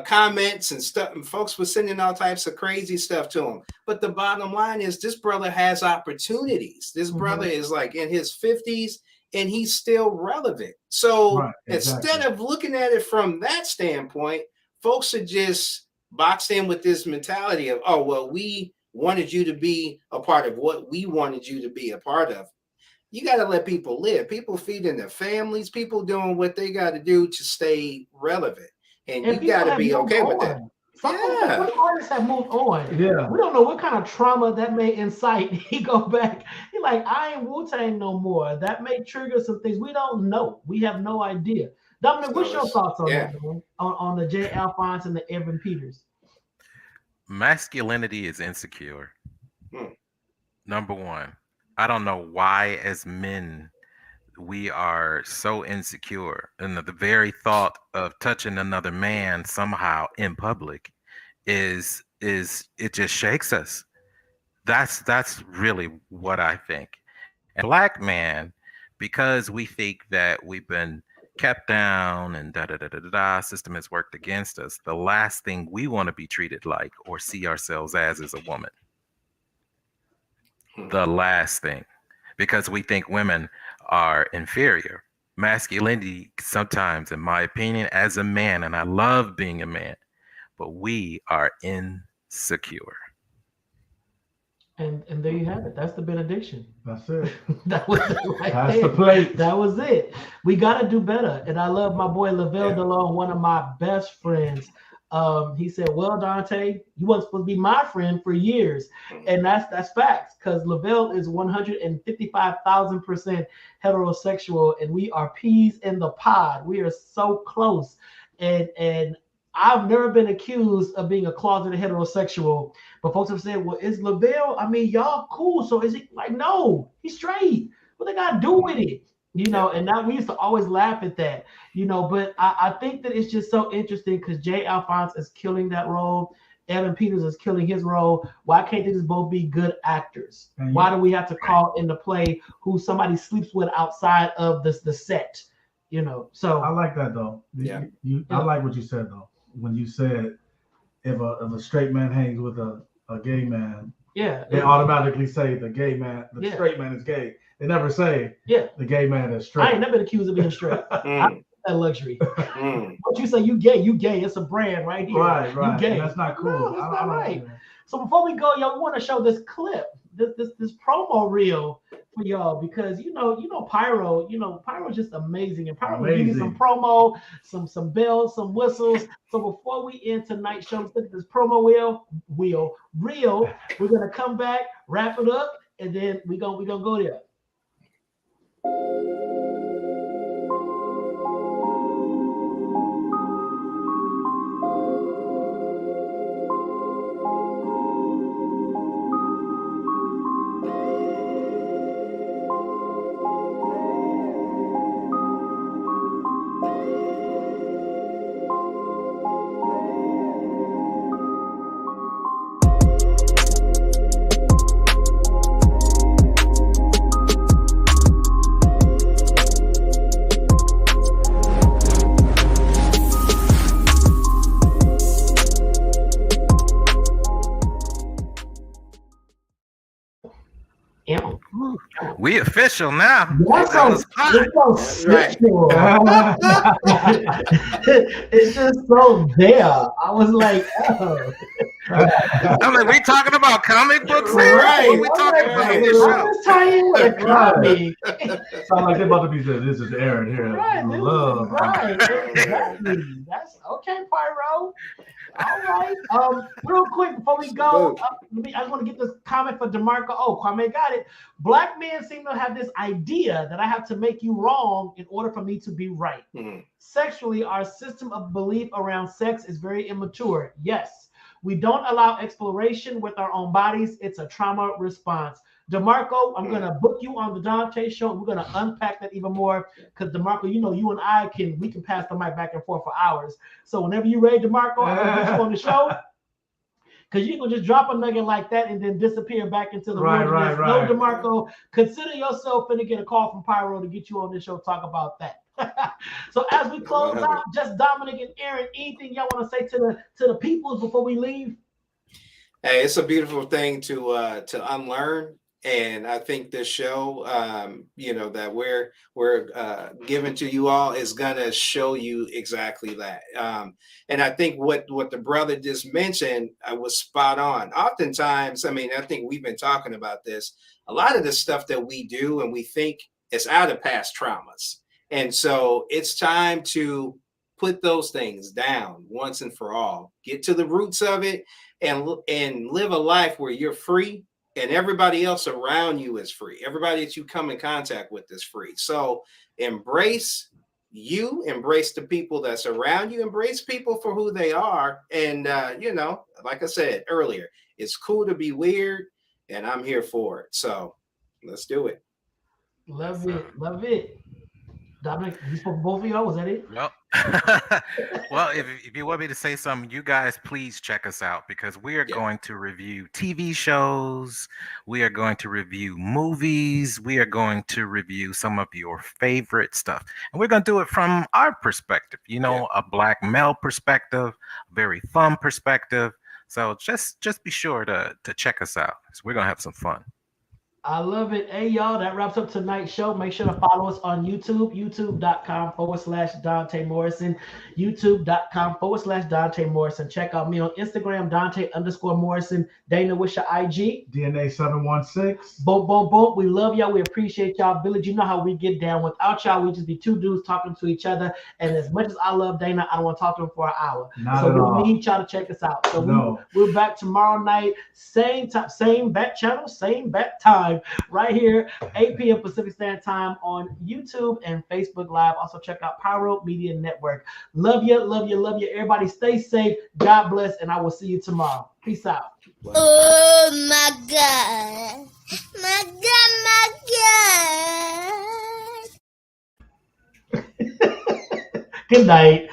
comments and stuff, and folks were sending all types of crazy stuff to him. But the bottom line is, this brother has opportunities. This brother is like in his 50s and he's still relevant. So instead of looking at it from that standpoint, folks are just boxed in with this mentality of, oh, well, we wanted you to be a part of what we wanted you to be a part of. You got to let people live. People feeding their families, people doing what they got to do to stay relevant. And you got to be okay with that.
Some artists have moved on.
Yeah.
We don't know what kind of trauma that may incite. He go back. He like, I ain't Wu-Tang no more. That may trigger some things. We don't know. We have no idea. Dominic, what's your thoughts on that, man? On the J. Alphonse and the Evan Peters?
Masculinity is insecure. Number one. I don't know why, as men, we are so insecure, and the very thought of touching another man somehow in public is it just shakes us. That's really what I think. And black man, because we think that we've been kept down and da da da da da da, system has worked against us. The last thing we want to be treated like or see ourselves as is a woman. The last thing, because we think women are inferior. Masculinity, sometimes, in my opinion, as a man, and I love being a man, but we are insecure.
And there you have it. That's the benediction.
That's it.
That was it right
That's
there.
the plate.
That was it. We got to do better. And I love my boy Lavelle DeLong, one of my best friends. He said, well, Dante, you wasn't supposed to be my friend for years. And that's facts, because Lavelle is 155,000% heterosexual, and we are peas in the pod. We are so close. And I've never been accused of being a closeted heterosexual, but folks have said, well, is Lavelle, I mean, y'all cool, so is he? Like, no, he's straight. What they got to do with it? You know, and now we used to always laugh at that, you know, but I think that it's just so interesting because Jay Alphonse is killing that role. Evan Peters is killing his role. Why can't they just both be good actors? Why do we have to call into play who somebody sleeps with outside of the set? You know, so
I like that though. I like what you said though. When you said if a straight man hangs with a gay man, they automatically say the gay man, the straight man is gay. They never say the gay man is straight.
I ain't never been accused of being straight. I that luxury. But you say you gay. It's a brand right here.
Right.
You gay.
That's not cool.
No, that's not right. So before we go, y'all, we want to show this clip, this promo reel for y'all, because you know Pyro, Pyro's just amazing, and Pyro will give you some promo, some bells, some whistles. So before we end tonight's show, let's look at this promo reel. We're gonna come back, wrap it up, and then we're gonna go there.
We official now.
That's so sexual. It's just so there. I was like, oh.
I'm like, we talking about comic books here?
Right.
What we talking about on this show?
Let's tie in with a comic.
Sound like they're about to be said, this is Aaron here.
Right,
Love.
Right. Exactly. That's okay, Pyro. All right. Real quick before we go, I just want to get this comment for DeMarco. Oh, Kwame got it. Black men seem to have this idea that I have to make you wrong in order for me to be right. Sexually, our system of belief around sex is very immature. Yes. We don't allow exploration with our own bodies. It's a trauma response. DeMarco, I'm going to book you on the Dante show. We're going to unpack that even more because, DeMarco, you and I can pass the mic back and forth for hours. So whenever you're ready, DeMarco, I'm going to get you on the show. Because you can just drop a nugget like that and then disappear back into the wilderness.
Right.
No, DeMarco, consider yourself finna get a call from Pyro to get you on this show, talk about that. So as we close out, just Dominic and Aaron, anything y'all want to say to the peoples before we leave?
Hey, it's a beautiful thing to unlearn. And I think this show, that we're giving to you all is gonna show you exactly that. And I think what the brother just mentioned was spot on. Oftentimes, I think we've been talking about this. A lot of the stuff that we do and we think is out of past traumas, and so it's time to put those things down once and for all. Get to the roots of it and live a life where you're free. And everybody else around you is free. Everybody that you come in contact with is free. So embrace the people that's around you, embrace people for who they are. And, like I said earlier, it's cool to be weird, and I'm here for it. So let's do it.
Love it. Dominic, you spoke for both of y'all. Was that it?
Well, well, if you want me to say something, you guys please check us out because we are going to review TV shows, we are going to review movies, we are going to review some of your favorite stuff, and we're going to do it from our perspective. You know, a black male perspective, a very fun perspective. So just be sure to check us out. So we're gonna have some fun.
I love it. Hey, y'all, that wraps up tonight's show. Make sure to follow us on YouTube, youtube.com/Donta Morrison, youtube.com/Donta Morrison. Check out me on Instagram, Donta_Morrison. Dana, what's your IG?
DNA716.
Boom, boom, boom. We love y'all. We appreciate y'all. Village, you know how we get down. Without y'all, we just be two dudes talking to each other. And as much as I love Dana, I don't want to talk to him for an hour.
Not at all.
We need y'all to check us out. So we're back tomorrow night, same time, same bat channel, same bat time. Right here, 8 p.m. Pacific Standard Time on YouTube and Facebook Live. Also check out Pyro Media Network. Love you, love you, love you. Everybody stay safe. God bless, and I will see you tomorrow. Peace out.
Oh my God. My God, my God.
Good night.